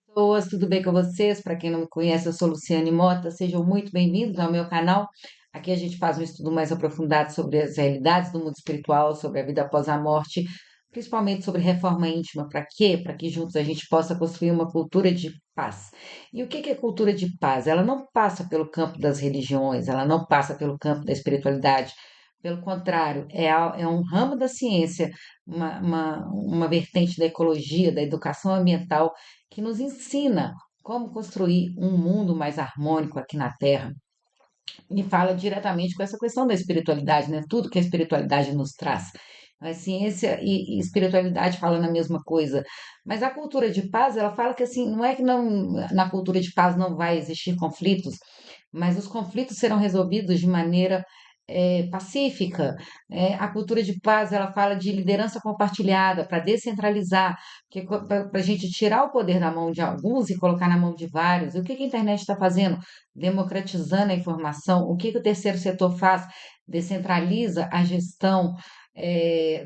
Pessoas, tudo bem com vocês? Para quem não me conhece, eu sou Luciane Mota, sejam muito bem-vindos ao meu canal. Aqui a gente faz um estudo mais aprofundado sobre as realidades do mundo espiritual, sobre a vida após a morte, principalmente sobre reforma íntima. Para quê? Para que juntos a gente possa construir uma cultura de paz. E o que que é cultura de paz? Ela não passa pelo campo das religiões, ela não passa pelo campo da espiritualidade. Pelo contrário, é um ramo da ciência, uma vertente da ecologia, da educação ambiental que nos ensina como construir um mundo mais harmônico aqui na Terra. E fala diretamente com essa questão da espiritualidade, né? Tudo que a espiritualidade nos traz. A ciência e espiritualidade falam na mesma coisa, mas a cultura de paz, ela fala que assim, não é que não, na cultura de paz não vai existir conflitos, mas os conflitos serão resolvidos de maneira pacífica. A cultura de paz, ela fala de liderança compartilhada para descentralizar, para a gente tirar o poder da mão de alguns e colocar na mão de vários. E o que que a internet está fazendo? Democratizando a informação. O que que o terceiro setor faz? Descentraliza a gestão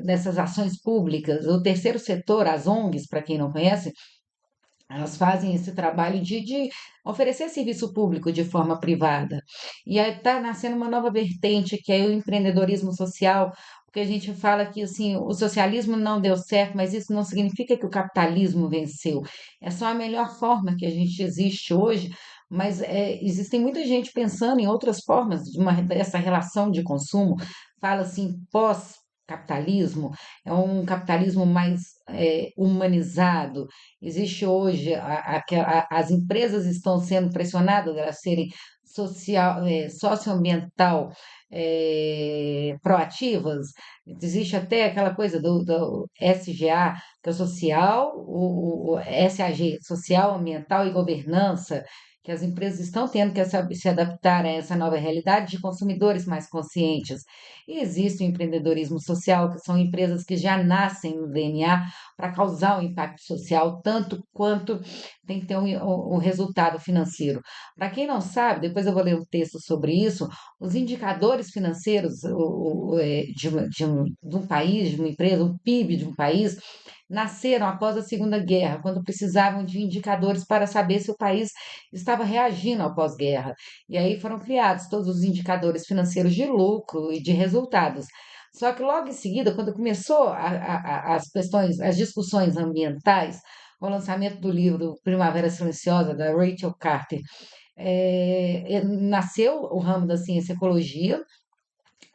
dessas ações públicas. O terceiro setor, as ONGs, para quem não conhece, elas fazem esse trabalho de oferecer serviço público de forma privada. E aí está nascendo uma nova vertente, que é o empreendedorismo social, porque a gente fala que assim, o socialismo não deu certo, mas isso não significa que o capitalismo venceu. É só a melhor forma que a gente existe hoje, mas existem muita gente pensando em outras formas dessa relação de consumo. Fala assim, pós-capitalismo, é um capitalismo mais humanizado. Existe hoje, as empresas estão sendo pressionadas a serem socioambiental proativas. Existe até aquela coisa do SGA, que é o social, o SAG, social, ambiental e governança, que as empresas estão tendo que se adaptar a essa nova realidade de consumidores mais conscientes. E existe o empreendedorismo social, que são empresas que já nascem no DNA para causar um impacto social, tanto quanto tem que ter um resultado financeiro. Para quem não sabe, depois eu vou ler um texto sobre isso, os indicadores financeiros de um país, de uma empresa, o PIB de um país, nasceram após a Segunda Guerra, quando precisavam de indicadores para saber se o país estava reagindo ao pós-guerra. E aí foram criados todos os indicadores financeiros de lucro e de resultados. Só que logo em seguida, quando começou as questões, as discussões ambientais, com o lançamento do livro Primavera Silenciosa, da Rachel Carter, nasceu o ramo da ciência e ecologia,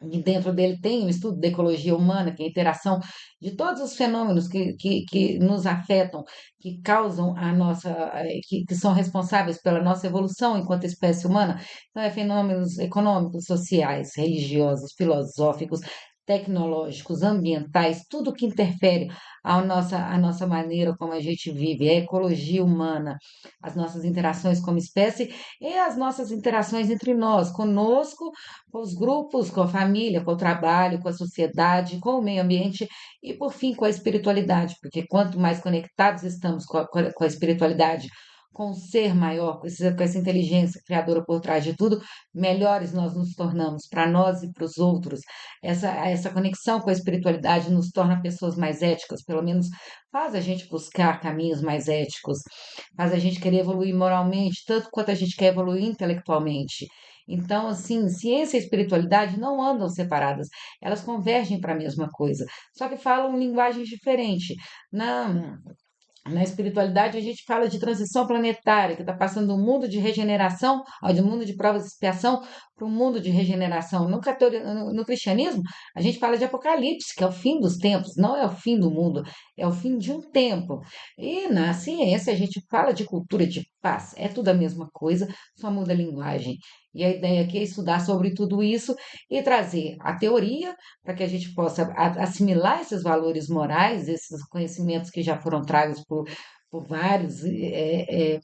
e dentro dele tem o estudo da ecologia humana, que é a interação de todos os fenômenos que nos afetam, que causam a nossa, que são responsáveis pela nossa evolução enquanto espécie humana. Então, é fenômenos econômicos, sociais, religiosos, filosóficos, tecnológicos, ambientais, tudo que interfere a nossa maneira como a gente vive, a ecologia humana, as nossas interações como espécie e as nossas interações entre nós, conosco, com os grupos, com a família, com o trabalho, com a sociedade, com o meio ambiente e, por fim, com a espiritualidade, porque quanto mais conectados estamos com a espiritualidade, com o ser maior, com essa inteligência criadora por trás de tudo, melhores nós nos tornamos para nós e para os outros. Essa conexão com a espiritualidade nos torna pessoas mais éticas, pelo menos faz a gente buscar caminhos mais éticos, faz a gente querer evoluir moralmente, tanto quanto a gente quer evoluir intelectualmente. Então, assim, ciência e espiritualidade não andam separadas, elas convergem para a mesma coisa, só que falam linguagens diferentes. Na espiritualidade, a gente fala de transição planetária, que está passando do mundo de regeneração, do mundo de provas e expiação, para um mundo de regeneração. No cristianismo, a gente fala de apocalipse, que é o fim dos tempos, não é o fim do mundo, é o fim de um tempo. E na ciência, a gente fala de cultura de paz, é tudo a mesma coisa, só muda a linguagem. E a ideia aqui é estudar sobre tudo isso e trazer a teoria para que a gente possa assimilar esses valores morais, esses conhecimentos que já foram tragos por vários,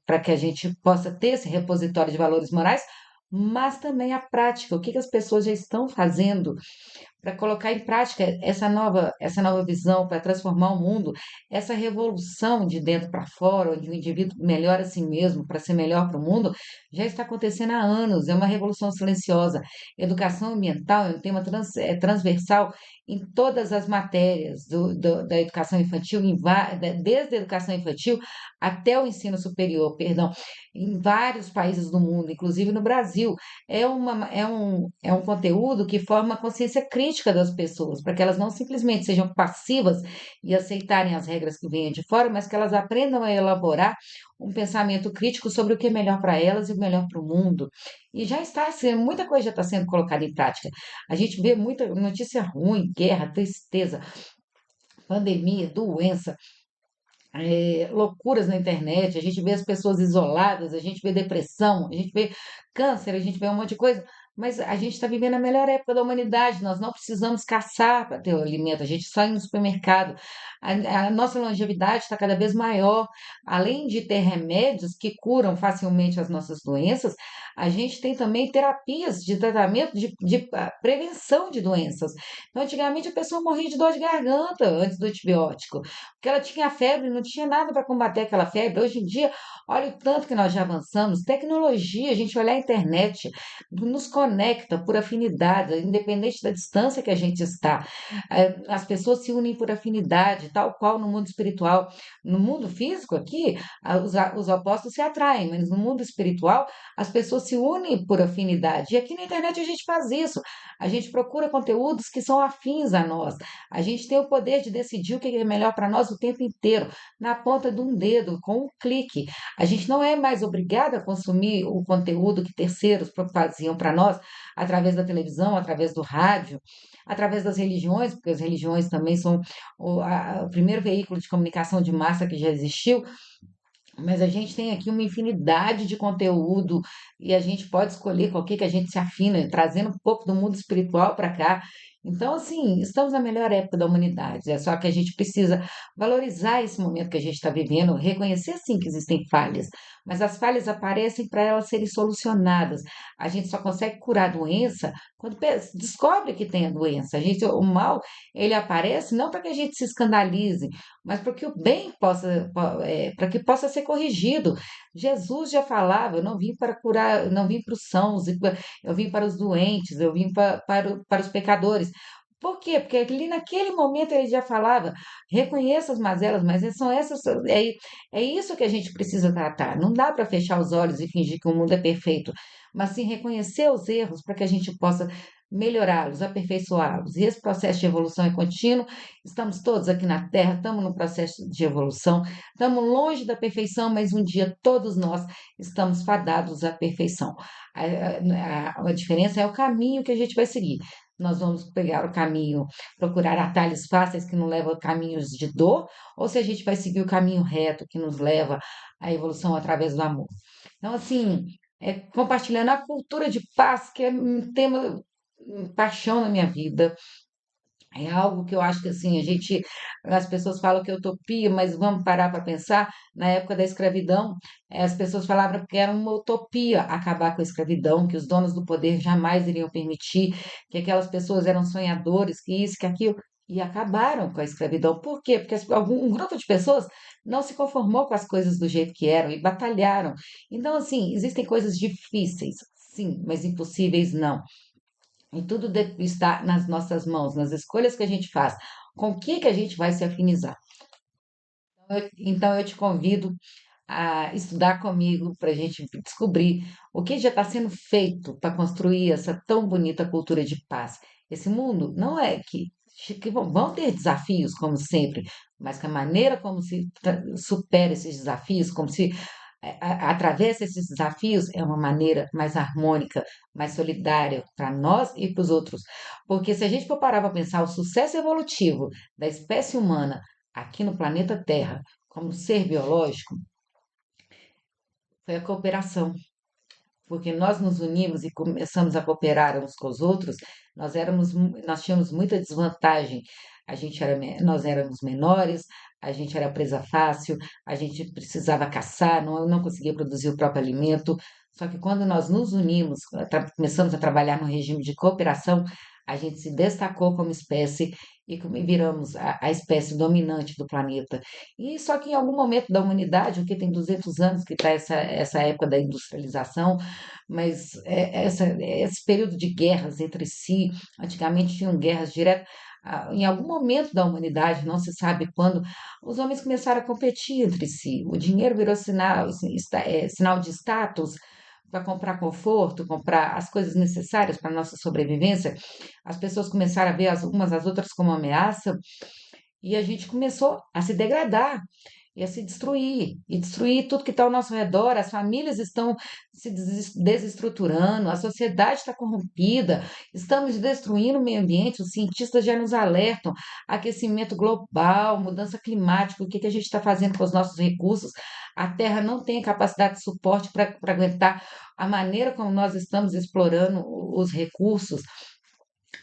para que a gente possa ter esse repositório de valores morais, mas também a prática, o que que as pessoas já estão fazendo para colocar em prática essa nova visão, para transformar o mundo, essa revolução de dentro para fora, onde o indivíduo melhora a si mesmo para ser melhor para o mundo, já está acontecendo há anos. É uma revolução silenciosa. Educação ambiental é um tema transversal em todas as matérias da educação infantil, desde a educação infantil até o ensino superior, perdão, em vários países do mundo, inclusive no Brasil. É um conteúdo que forma a consciência crítica das pessoas, para que elas não simplesmente sejam passivas e aceitarem as regras que venham de fora, mas que elas aprendam a elaborar um pensamento crítico sobre o que é melhor para elas e o melhor para o mundo. E já está sendo, muita coisa já está sendo colocada em prática. A gente vê muita notícia ruim, guerra, tristeza, pandemia, doença, loucuras na internet, a gente vê as pessoas isoladas, a gente vê depressão, a gente vê câncer, a gente vê um monte de coisa, mas a gente está vivendo a melhor época da humanidade, nós não precisamos caçar para ter o alimento, a gente só ir no supermercado. A nossa longevidade está cada vez maior, além de ter remédios que curam facilmente as nossas doenças, a gente tem também terapias de tratamento, de prevenção de doenças. Então, antigamente a pessoa morria de dor de garganta antes do antibiótico, porque ela tinha febre, não tinha nada para combater aquela febre. Hoje em dia, olha o tanto que nós já avançamos. Tecnologia, a gente olhar a internet, nos conecta por afinidade, independente da distância que a gente está. As pessoas se unem por afinidade, tal qual no mundo espiritual. No mundo físico, aqui, os opostos se atraem, mas no mundo espiritual, as pessoas se unem por afinidade. E aqui na internet a gente faz isso. A gente procura conteúdos que são afins a nós. A gente tem o poder de decidir o que é melhor para nós o tempo inteiro, na ponta de um dedo, com um clique. A gente não é mais obrigado a consumir o conteúdo que terceiros faziam para nós através da televisão, através do rádio, através das religiões, porque as religiões também são o primeiro veículo de comunicação de massa que já existiu. Mas a gente tem aqui uma infinidade de conteúdo e a gente pode escolher qual que a gente se afina, trazendo um pouco do mundo espiritual para cá. Então, assim, estamos na melhor época da humanidade. É só que a gente precisa valorizar esse momento que a gente está vivendo, reconhecer sim que existem falhas, mas as falhas aparecem para elas serem solucionadas. A gente só consegue curar a doença quando descobre que tem a doença. O mal, ele aparece não para que a gente se escandalize, mas para que o bem para que possa ser corrigido. Jesus já falava: eu não vim para curar, eu não vim para os sãos, eu vim para os doentes, eu vim para os pecadores. Por quê? Porque ali naquele momento ele já falava: reconheça as mazelas, mas é isso que a gente precisa tratar. Não dá para fechar os olhos e fingir que o mundo é perfeito, mas sim reconhecer os erros para que a gente possa melhorá-los, aperfeiçoá-los. E esse processo de evolução é contínuo. Estamos todos aqui na Terra, estamos no processo de evolução, estamos longe da perfeição, mas um dia todos nós estamos fadados à perfeição. A diferença é o caminho que a gente vai seguir. Nós vamos pegar o caminho, procurar atalhos fáceis que não levam a caminhos de dor, ou se a gente vai seguir o caminho reto que nos leva à evolução através do amor. Então, assim, compartilhando a cultura de paz, que é um tema, paixão na minha vida, é algo que eu acho que assim, as pessoas falam que é utopia, mas vamos parar para pensar, na época da escravidão, as pessoas falavam que era uma utopia acabar com a escravidão, que os donos do poder jamais iriam permitir, que aquelas pessoas eram sonhadores, que isso, que aquilo, e acabaram com a escravidão. Por quê? Porque um grupo de pessoas não se conformou com as coisas do jeito que eram e batalharam. Então, assim, existem coisas difíceis, sim, mas impossíveis não. E tudo está nas nossas mãos, nas escolhas que a gente faz, com o que a gente vai se afinizar. Então, eu te convido a estudar comigo para a gente descobrir o que já está sendo feito para construir essa tão bonita cultura de paz. Esse mundo não é que vão ter desafios, como sempre, mas que a maneira como se supera esses desafios, como se atravessa esses desafios, é uma maneira mais harmônica, mais solidária para nós e para os outros. Porque se a gente for parar para pensar o sucesso evolutivo da espécie humana aqui no planeta Terra, como ser biológico, foi a cooperação. Porque nós nos unimos e começamos a cooperar uns com os outros, nós tínhamos muita desvantagem. Nós éramos menores, a gente era presa fácil, a gente precisava caçar, não conseguia produzir o próprio alimento. Só que quando nós nos unimos, começamos a trabalhar no regime de cooperação, a gente se destacou como espécie e viramos a espécie dominante do planeta. E só que em algum momento da humanidade, o que tem 200 anos que está essa época da industrialização, mas esse período de guerras entre si, antigamente tinham guerras direto. Em algum momento da humanidade, não se sabe quando, os homens começaram a competir entre si. O dinheiro virou sinal, assim, sinal de status para comprar conforto, comprar as coisas necessárias para a nossa sobrevivência. As pessoas começaram a ver umas às outras como ameaça e a gente começou a se degradar e a se destruir, e destruir tudo que está ao nosso redor. As famílias estão se desestruturando, a sociedade está corrompida, estamos destruindo o meio ambiente. Os cientistas já nos alertam: aquecimento global, mudança climática, o que que a gente está fazendo com os nossos recursos? A Terra não tem capacidade de suporte para aguentar a maneira como nós estamos explorando os recursos.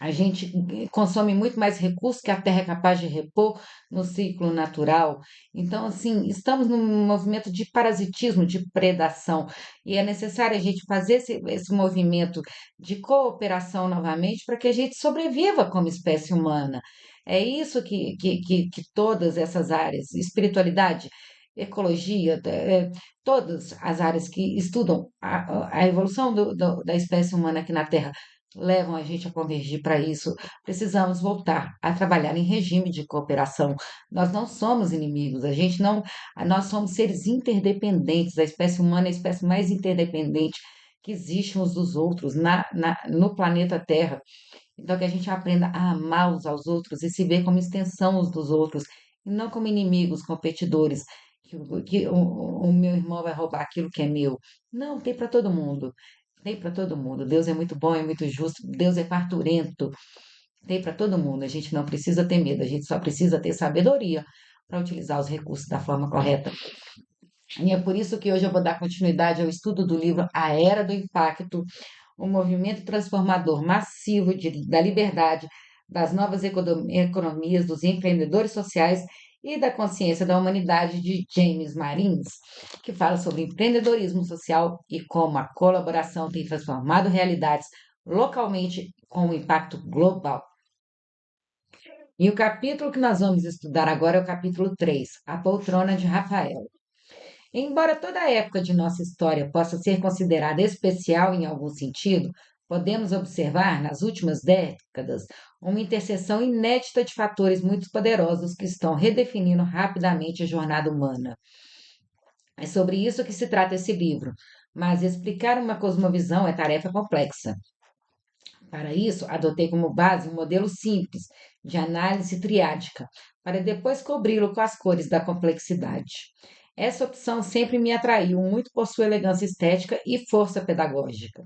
A gente consome muito mais recursos que a Terra é capaz de repor no ciclo natural. Então, assim, estamos num movimento de parasitismo, de predação, e é necessário a gente fazer esse movimento de cooperação novamente para que a gente sobreviva como espécie humana. É isso que todas essas áreas, espiritualidade, ecologia, todas as áreas que estudam a evolução da espécie humana aqui na Terra levam a gente a convergir para isso. Precisamos voltar a trabalhar em regime de cooperação. Nós não somos inimigos, a gente não, nós somos seres interdependentes. A espécie humana é a espécie mais interdependente que existe uns dos outros no planeta Terra. Então, que a gente aprenda a amar uns aos outros e se ver como extensão uns dos outros, e não como inimigos, competidores, que o meu irmão vai roubar aquilo que é meu. Não, tem para todo mundo. Tem para todo mundo. Deus é muito bom, é muito justo. Deus é parturento. Tem para todo mundo. A gente não precisa ter medo, a gente só precisa ter sabedoria para utilizar os recursos da forma correta. E é por isso que hoje eu vou dar continuidade ao estudo do livro A Era do Impacto, um movimento transformador massivo da liberdade, das novas economias, dos empreendedores sociais e da consciência da humanidade, de James Marins, que fala sobre empreendedorismo social e como a colaboração tem transformado realidades localmente com um impacto global. E o capítulo que nós vamos estudar agora é o capítulo 3, A Poltrona de Rafael. Embora toda a época de nossa história possa ser considerada especial em algum sentido, podemos observar nas últimas décadas uma interseção inédita de fatores muito poderosos que estão redefinindo rapidamente a jornada humana. É sobre isso que se trata esse livro, mas explicar uma cosmovisão é tarefa complexa. Para isso, adotei como base um modelo simples de análise triádica, para depois cobri-lo com as cores da complexidade. Essa opção sempre me atraiu muito por sua elegância estética e força pedagógica.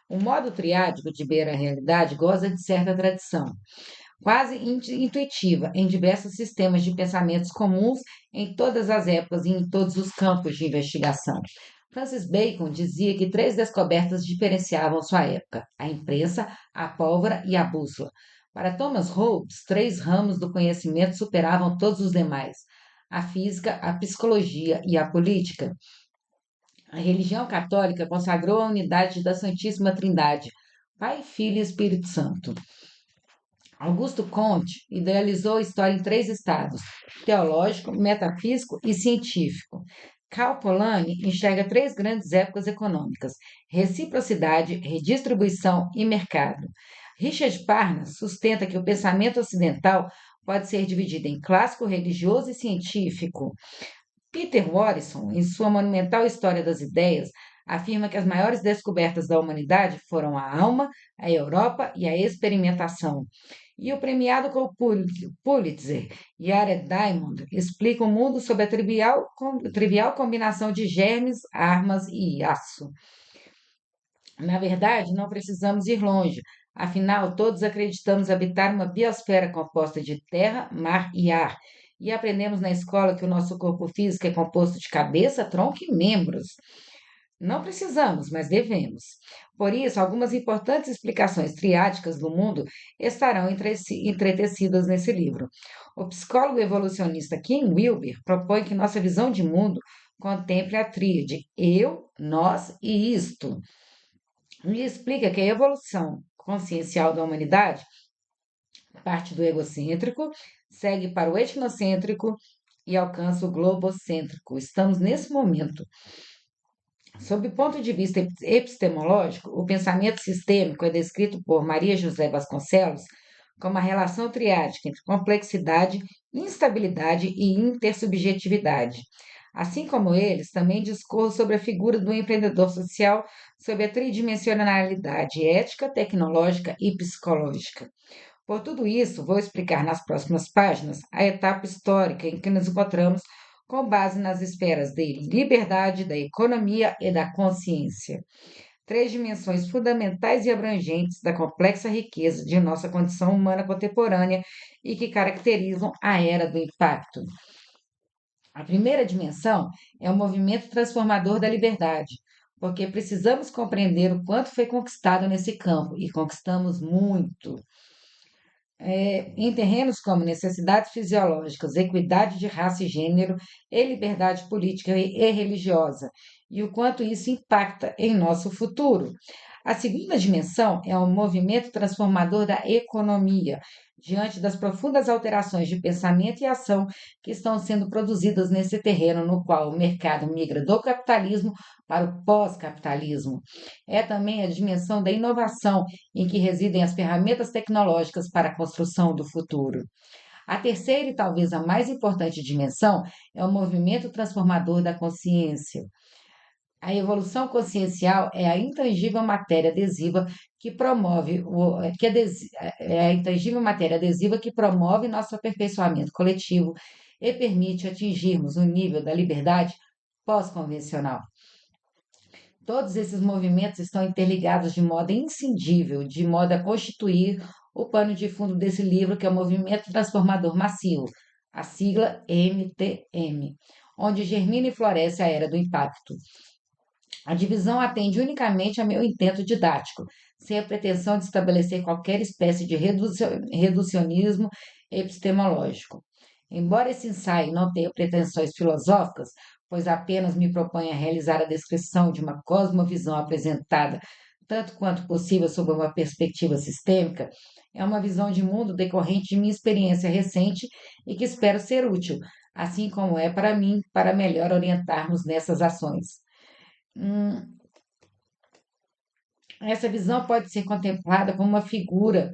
O modo triádico de ver a realidade goza de certa tradição, quase intuitiva, em diversos sistemas de pensamentos comuns em todas as épocas e em todos os campos de investigação. Francis Bacon dizia que três descobertas diferenciavam sua época: a imprensa, a pólvora e a bússola. Para Thomas Hobbes, três ramos do conhecimento superavam todos os demais: a física, a psicologia e a política. A religião católica consagrou a unidade da Santíssima Trindade, Pai, Filho e Espírito Santo. Augusto Comte idealizou a história em três estados: teológico, metafísico e científico. Karl Polanyi enxerga três grandes épocas econômicas: reciprocidade, redistribuição e mercado. Richard Parnas sustenta que o pensamento ocidental pode ser dividido em clássico, religioso e científico. Peter Watson, em sua monumental História das Ideias, afirma que as maiores descobertas da humanidade foram a alma, a Europa e a experimentação. E o premiado com o Pulitzer, Jared Diamond, explica o mundo sob a trivial combinação de germes, armas e aço. Na verdade, não precisamos ir longe. Afinal, todos acreditamos habitar uma biosfera composta de terra, mar e ar. E aprendemos na escola que o nosso corpo físico é composto de cabeça, tronco e membros. Não precisamos, mas devemos. Por isso, algumas importantes explicações triádicas do mundo estarão entretecidas nesse livro. O psicólogo evolucionista Ken Wilber propõe que nossa visão de mundo contemple a tríade eu, nós e isto. E explica que a evolução consciencial da humanidade parte do egocêntrico, segue para o etnocêntrico e alcança o globocêntrico. Estamos nesse momento. Sob o ponto de vista epistemológico, o pensamento sistêmico é descrito por Maria José Vasconcelos como a relação triádica entre complexidade, instabilidade e intersubjetividade. Assim como eles, também discorro sobre a figura do empreendedor social sob a tridimensionalidade ética, tecnológica e psicológica. Por tudo isso, vou explicar nas próximas páginas a etapa histórica em que nos encontramos com base nas esferas de liberdade, da economia e da consciência. Três dimensões fundamentais e abrangentes da complexa riqueza de nossa condição humana contemporânea e que caracterizam a era do impacto. A primeira dimensão é o movimento transformador da liberdade, porque precisamos compreender o quanto foi conquistado nesse campo, e conquistamos muito. Em terrenos como necessidades fisiológicas, equidade de raça e gênero e liberdade política e religiosa, e o quanto isso impacta em nosso futuro. A segunda dimensão é o movimento transformador da economia, diante das profundas alterações de pensamento e ação que estão sendo produzidas nesse terreno no qual o mercado migra do capitalismo para o pós-capitalismo. É também a dimensão da inovação, em que residem as ferramentas tecnológicas para a construção do futuro. A terceira e talvez a mais importante dimensão é o movimento transformador da consciência. A evolução consciencial é a intangível matéria adesiva que promove a intangível matéria adesiva que promove nosso aperfeiçoamento coletivo e permite atingirmos o nível da liberdade pós-convencional. Todos esses movimentos estão interligados de modo inscindível, de modo a constituir o pano de fundo desse livro, que é o Movimento Transformador Massivo, a sigla MTM, onde germina e floresce a era do impacto. A divisão atende unicamente a meu intento didático, sem a pretensão de estabelecer qualquer espécie de reducionismo epistemológico. Embora esse ensaio não tenha pretensões filosóficas, pois apenas me propõe a realizar a descrição de uma cosmovisão apresentada tanto quanto possível sob uma perspectiva sistêmica, é uma visão de mundo decorrente de minha experiência recente e que espero ser útil, assim como é para mim, para melhor orientarmos nessas ações. Essa visão pode ser contemplada como uma figura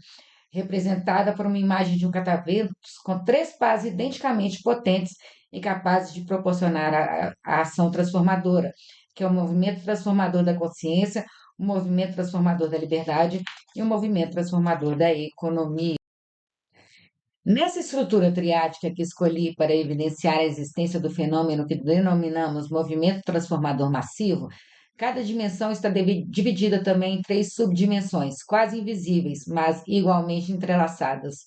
representada por uma imagem de um catavento com três pás identicamente potentes e capazes de proporcionar a ação transformadora, que é o movimento transformador da consciência, o movimento transformador da liberdade e o movimento transformador da economia. Nessa estrutura triádica que escolhi para evidenciar a existência do fenômeno que denominamos movimento transformador massivo, cada dimensão está dividida também em três subdimensões, quase invisíveis, mas igualmente entrelaçadas.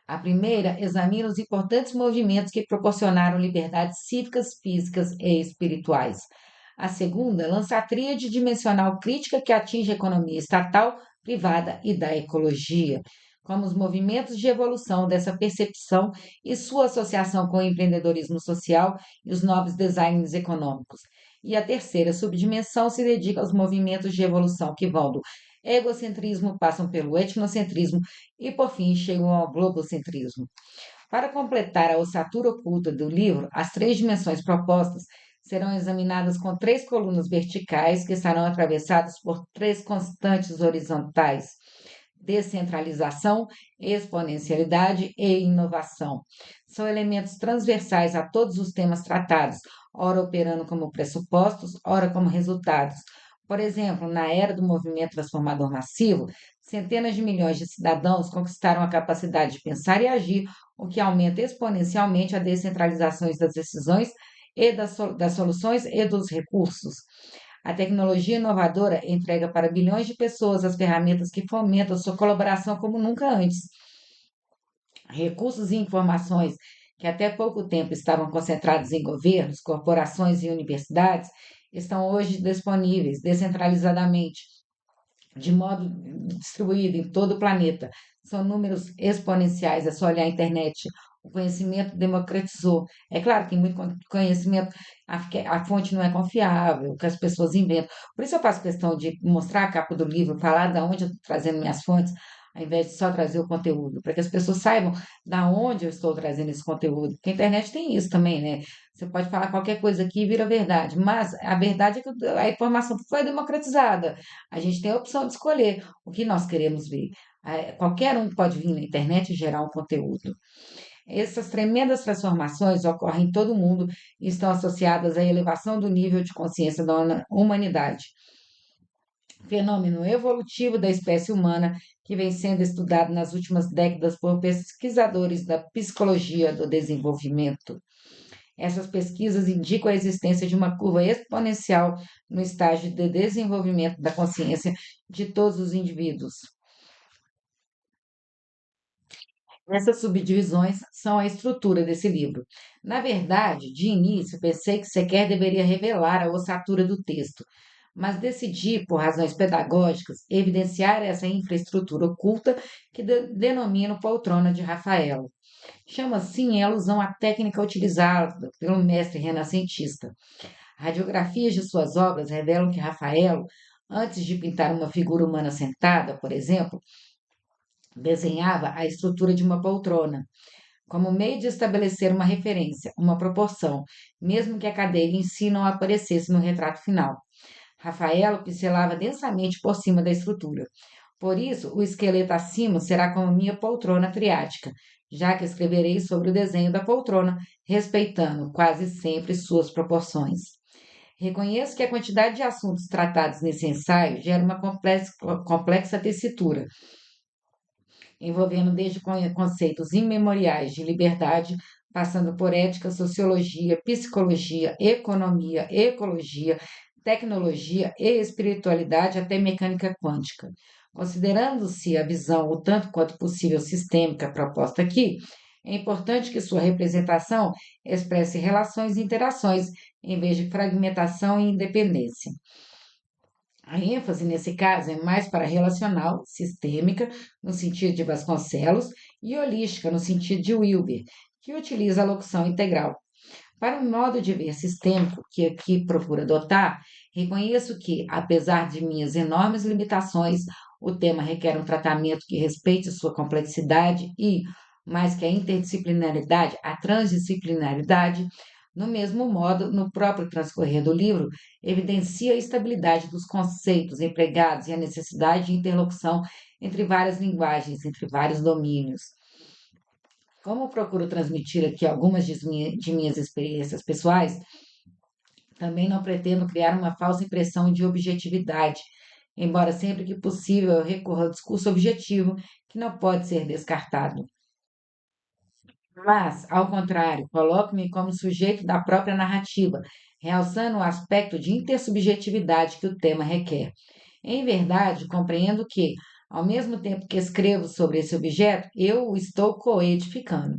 A primeira examina os importantes movimentos que proporcionaram liberdades cívicas, físicas e espirituais. A segunda lança a tríade dimensional crítica que atinge a economia estatal, privada e da ecologia, como os movimentos de evolução dessa percepção e sua associação com o empreendedorismo social e os novos designs econômicos. E a terceira subdimensão se dedica aos movimentos de evolução que vão do egocentrismo, passam pelo etnocentrismo e, por fim, chegam ao globocentrismo. Para completar a ossatura oculta do livro, as três dimensões propostas serão examinadas com três colunas verticais que estarão atravessadas por três constantes horizontais: descentralização, exponencialidade e inovação. São elementos transversais a todos os temas tratados, ora operando como pressupostos, ora como resultados. Por exemplo, na era do movimento transformador massivo, centenas de milhões de cidadãos conquistaram a capacidade de pensar e agir, o que aumenta exponencialmente a descentralização das decisões e das soluções e dos recursos. A tecnologia inovadora entrega para bilhões de pessoas as ferramentas que fomentam sua colaboração como nunca antes. Recursos e informações que até pouco tempo estavam concentrados em governos, corporações e universidades estão hoje disponíveis descentralizadamente, de modo distribuído em todo o planeta. São números exponenciais, é só olhar a internet o conhecimento democratizou. É claro que muito conhecimento, a fonte não é confiável, o que as pessoas inventam. Por isso eu faço questão de mostrar a capa do livro, falar de onde eu estou trazendo minhas fontes, ao invés de só trazer o conteúdo, para que as pessoas saibam da onde eu estou trazendo esse conteúdo. Porque a internet tem isso também, né? Você pode falar qualquer coisa aqui e vira verdade, mas a verdade é que a informação foi democratizada. A gente tem a opção de escolher o que nós queremos ver. Qualquer um pode vir na internet e gerar um conteúdo. Essas tremendas transformações ocorrem em todo o mundo e estão associadas à elevação do nível de consciência da humanidade. Fenômeno evolutivo da espécie humana que vem sendo estudado nas últimas décadas por pesquisadores da psicologia do desenvolvimento. Essas pesquisas indicam a existência de uma curva exponencial no estágio de desenvolvimento da consciência de todos os indivíduos. Essas subdivisões são a estrutura desse livro. Na verdade, de início, pensei que sequer deveria revelar a ossatura do texto, mas decidi, por razões pedagógicas, evidenciar essa infraestrutura oculta que denomino poltrona de Rafael. Chama assim em alusão à técnica utilizada pelo mestre renascentista. Radiografias de suas obras revelam que Rafael, antes de pintar uma figura humana sentada, por exemplo, desenhava a estrutura de uma poltrona, como meio de estabelecer uma referência, uma proporção, mesmo que a cadeira em si não aparecesse no retrato final. Rafael pincelava densamente por cima da estrutura. Por isso, o esqueleto acima será como minha poltrona triática, já que escreverei sobre o desenho da poltrona, respeitando quase sempre suas proporções. Reconheço que a quantidade de assuntos tratados nesse ensaio gera uma complexa tessitura, envolvendo desde conceitos imemoriais de liberdade, passando por ética, sociologia, psicologia, economia, ecologia, tecnologia e espiritualidade até mecânica quântica. Considerando-se a visão o tanto quanto possível sistêmica proposta aqui, é importante que sua representação expresse relações e interações, em vez de fragmentação e independência. A ênfase, nesse caso, é mais para relacional, sistêmica, no sentido de Vasconcelos, e holística, no sentido de Wilber, que utiliza a locução integral. Para o modo de ver sistêmico que aqui procuro adotar, reconheço que, apesar de minhas enormes limitações, o tema requer um tratamento que respeite sua complexidade e, mais que a interdisciplinaridade, a transdisciplinaridade. No mesmo modo, no próprio transcorrer do livro, evidencia a estabilidade dos conceitos empregados e a necessidade de interlocução entre várias linguagens, entre vários domínios. Como procuro transmitir aqui algumas de minhas experiências pessoais, também não pretendo criar uma falsa impressão de objetividade, embora sempre que possível eu recorra ao discurso objetivo, que não pode ser descartado. Mas, ao contrário, coloco-me como sujeito da própria narrativa, realçando o aspecto de intersubjetividade que o tema requer. Em verdade, compreendo que, ao mesmo tempo que escrevo sobre esse objeto, eu o estou coedificando.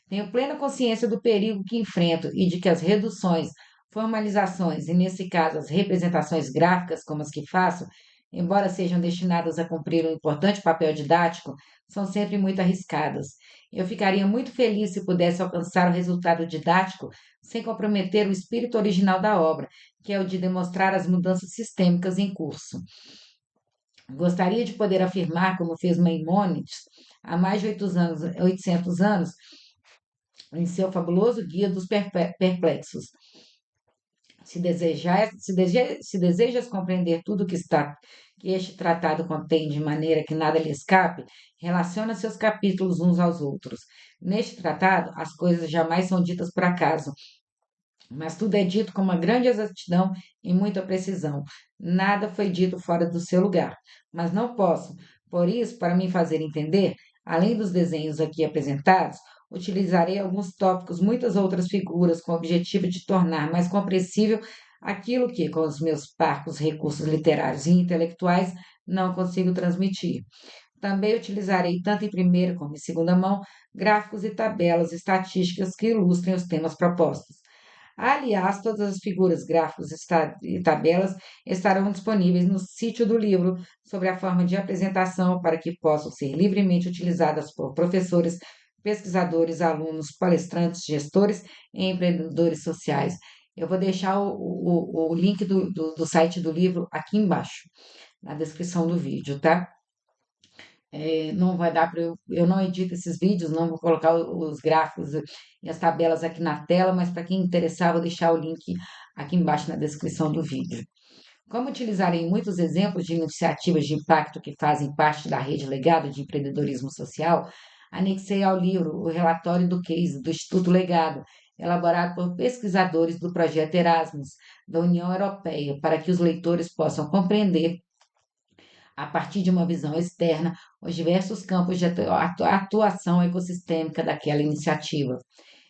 Tenho plena consciência do perigo que enfrento e de que as reduções, formalizações e, nesse caso, as representações gráficas como as que faço, embora sejam destinadas a cumprir um importante papel didático, são sempre muito arriscadas. Eu ficaria muito feliz se pudesse alcançar o resultado didático sem comprometer o espírito original da obra, que é o de demonstrar as mudanças sistêmicas em curso. Gostaria de poder afirmar, como fez Maimônides há mais de 800 anos, em seu fabuloso Guia dos Perplexos. Se desejas compreender tudo que este tratado contém de maneira que nada lhe escape, relaciona seus capítulos uns aos outros. Neste tratado, as coisas jamais são ditas por acaso, mas tudo é dito com uma grande exatidão e muita precisão. Nada foi dito fora do seu lugar, mas não posso. Por isso, para me fazer entender, além dos desenhos aqui apresentados, utilizarei alguns tópicos, muitas outras figuras, com o objetivo de tornar mais compreensível aquilo que, com os meus parcos recursos literários e intelectuais, não consigo transmitir. Também utilizarei, tanto em primeira como em segunda mão, gráficos e tabelas estatísticas que ilustrem os temas propostos. Aliás, todas as figuras, gráficos e tabelas estarão disponíveis no sítio do livro, sob a forma de apresentação, para que possam ser livremente utilizadas por professores, pesquisadores, alunos, palestrantes, gestores e empreendedores sociais. Eu vou deixar o link do site do livro aqui embaixo, na descrição do vídeo, tá? Não vai dar para eu não edito esses vídeos, não vou colocar os gráficos e as tabelas aqui na tela, mas para quem interessar, vou deixar o link aqui embaixo na descrição do vídeo. Como utilizarem muitos exemplos de iniciativas de impacto que fazem parte da rede Legado de Empreendedorismo Social, anexei ao livro o relatório do case do Instituto Legado, elaborado por pesquisadores do projeto Erasmus, da União Europeia, para que os leitores possam compreender, a partir de uma visão externa, os diversos campos de atuação ecossistêmica daquela iniciativa.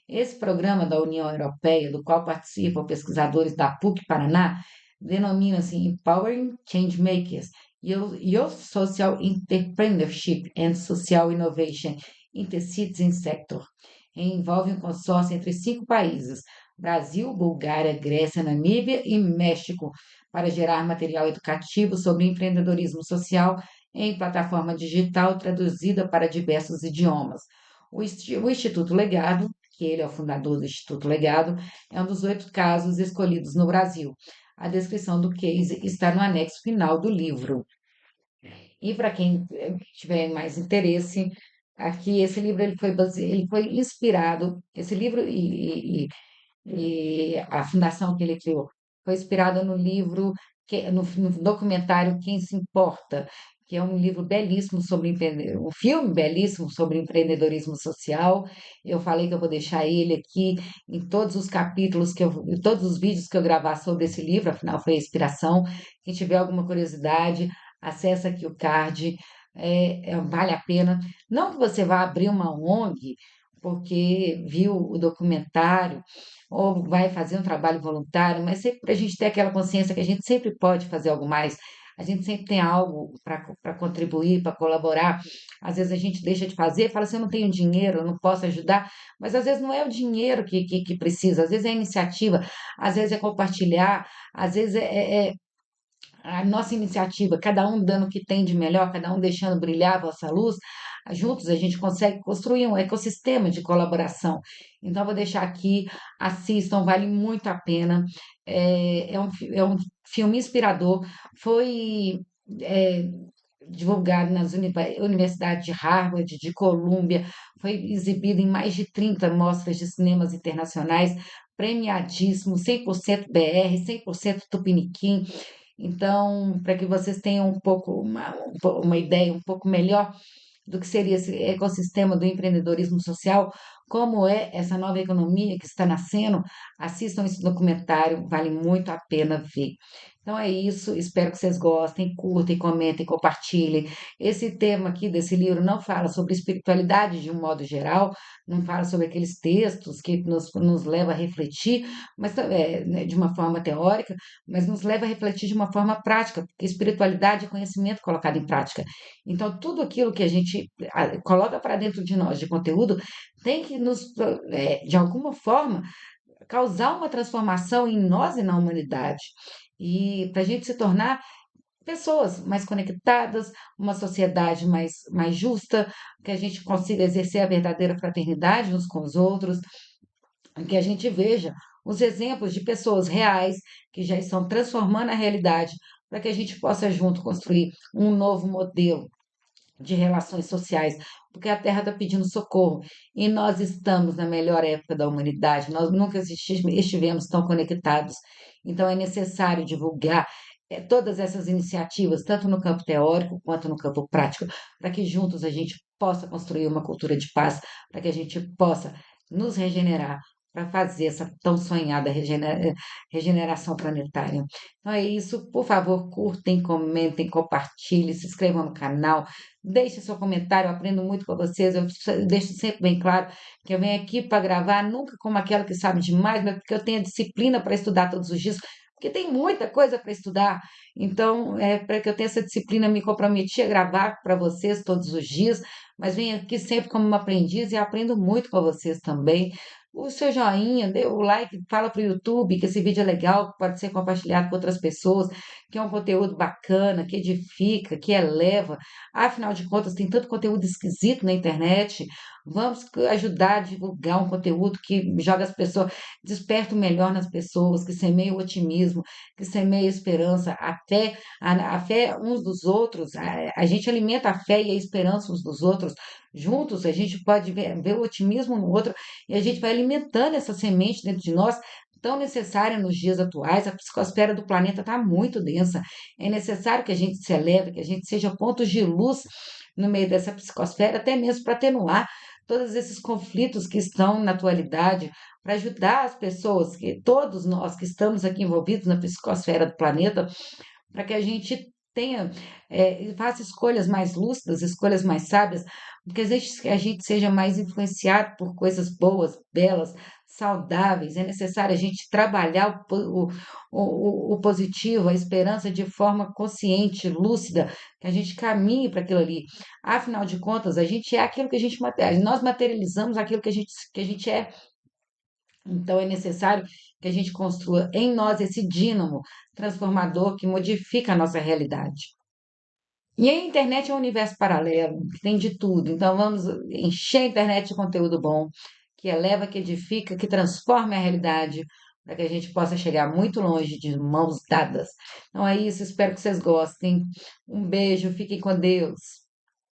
Esse programa da União Europeia, do qual participam pesquisadores da PUC Paraná, denomina-se Empowering Changemakers, Youth Social Entrepreneurship and Social Innovation in the Citizen Sector. Envolve um consórcio entre 5 países, Brasil, Bulgária, Grécia, Namíbia e México, para gerar material educativo sobre empreendedorismo social em plataforma digital traduzida para diversos idiomas. O Instituto Legado, que ele é o fundador do Instituto Legado, é um dos 8 casos escolhidos no Brasil. A descrição do case está no anexo final do livro. E para quem tiver mais interesse, aqui esse livro ele foi inspirado, esse livro e a fundação que ele criou foi inspirada no livro, no documentário Quem Se Importa, que é um livro belíssimo sobre um filme belíssimo sobre empreendedorismo social. Eu falei que eu vou deixar ele aqui em todos os capítulos em todos os vídeos que eu gravar sobre esse livro, afinal foi a inspiração. Quem tiver alguma curiosidade, acessa aqui o card, vale a pena. Não que você vá abrir uma ONG porque viu o documentário ou vai fazer um trabalho voluntário, mas sempre para a gente ter aquela consciência que a gente sempre pode fazer algo mais, a gente sempre tem algo para contribuir, para colaborar. Às vezes a gente deixa de fazer, fala assim, eu não tenho dinheiro, eu não posso ajudar, mas às vezes não é o dinheiro que precisa, às vezes é a iniciativa, às vezes é compartilhar, às vezes a nossa iniciativa, cada um dando o que tem de melhor, cada um deixando brilhar a vossa luz, juntos a gente consegue construir um ecossistema de colaboração. Então, eu vou deixar aqui, assistam, vale muito a pena. É um filme inspirador, foi é, divulgado nas universidades de Harvard, de Colômbia, foi exibido em mais de 30 mostras de cinemas internacionais, premiadíssimo, 100% BR, 100% Tupiniquim. Então, para que vocês tenham uma ideia um pouco melhor do que seria esse ecossistema do empreendedorismo social, como é essa nova economia que está nascendo, assistam esse documentário, vale muito a pena ver. Então é isso, espero que vocês gostem, curtem, comentem, compartilhem. Esse tema aqui desse livro não fala sobre espiritualidade de um modo geral, não fala sobre aqueles textos que nos leva a refletir, mas né, de uma forma teórica, mas nos leva a refletir de uma forma prática, porque espiritualidade é conhecimento colocado em prática. Então, tudo aquilo que a gente coloca para dentro de nós de conteúdo tem que de alguma forma, causar uma transformação em nós e na humanidade. E para a gente se tornar pessoas mais conectadas, uma sociedade mais justa, que a gente consiga exercer a verdadeira fraternidade uns com os outros, que a gente veja os exemplos de pessoas reais que já estão transformando a realidade, para que a gente possa junto construir um novo modelo de relações sociais, porque a Terra está pedindo socorro e nós estamos na melhor época da humanidade, nós nunca estivemos tão conectados. Então é necessário divulgar todas essas iniciativas, tanto no campo teórico quanto no campo prático, para que juntos a gente possa construir uma cultura de paz, para que a gente possa nos regenerar, para fazer essa tão sonhada regeneração planetária. Então é isso, por favor, curtem, comentem, compartilhem, se inscrevam no canal, deixe seu comentário, eu aprendo muito com vocês, eu deixo sempre bem claro que eu venho aqui para gravar, nunca como aquela que sabe demais, mas porque eu tenho a disciplina para estudar todos os dias, porque tem muita coisa para estudar. Então, para que eu tenha essa disciplina, me comprometi a gravar para vocês todos os dias, mas venho aqui sempre como uma aprendiz e aprendo muito com vocês também. O seu joinha, dê o like, fala para o YouTube que esse vídeo é legal, que pode ser compartilhado com outras pessoas, que é um conteúdo bacana, que edifica, que eleva. Afinal de contas, tem tanto conteúdo esquisito na internet. Vamos ajudar a divulgar um conteúdo que joga as pessoas, desperta o melhor nas pessoas, que semeia o otimismo, que semeia a esperança, a fé uns dos outros. A gente alimenta a fé e a esperança uns dos outros. Juntos, a gente pode ver o otimismo no outro e a gente vai alimentando essa semente dentro de nós. Tão necessária nos dias atuais, a psicosfera do planeta está muito densa. É necessário que a gente se eleve, que a gente seja pontos de luz no meio dessa psicosfera, até mesmo para atenuar todos esses conflitos que estão na atualidade, para ajudar as pessoas, que todos nós que estamos aqui envolvidos na psicosfera do planeta, para que a gente tenha, faça escolhas mais lúcidas, escolhas mais sábias, porque que a gente seja mais influenciado por coisas boas, belas, saudáveis. É necessário a gente trabalhar o positivo, a esperança de forma consciente, lúcida, que a gente caminhe para aquilo ali. Afinal de contas, a gente é aquilo que a gente materializa, nós materializamos aquilo que a gente é. Então, é necessário que a gente construa em nós esse dínamo transformador que modifica a nossa realidade. E a internet é um universo paralelo, que tem de tudo. Então, vamos encher a internet de conteúdo bom, que eleva, que edifica, que transforma a realidade, para que a gente possa chegar muito longe de mãos dadas. Então, é isso. Espero que vocês gostem. Um beijo, fiquem com Deus.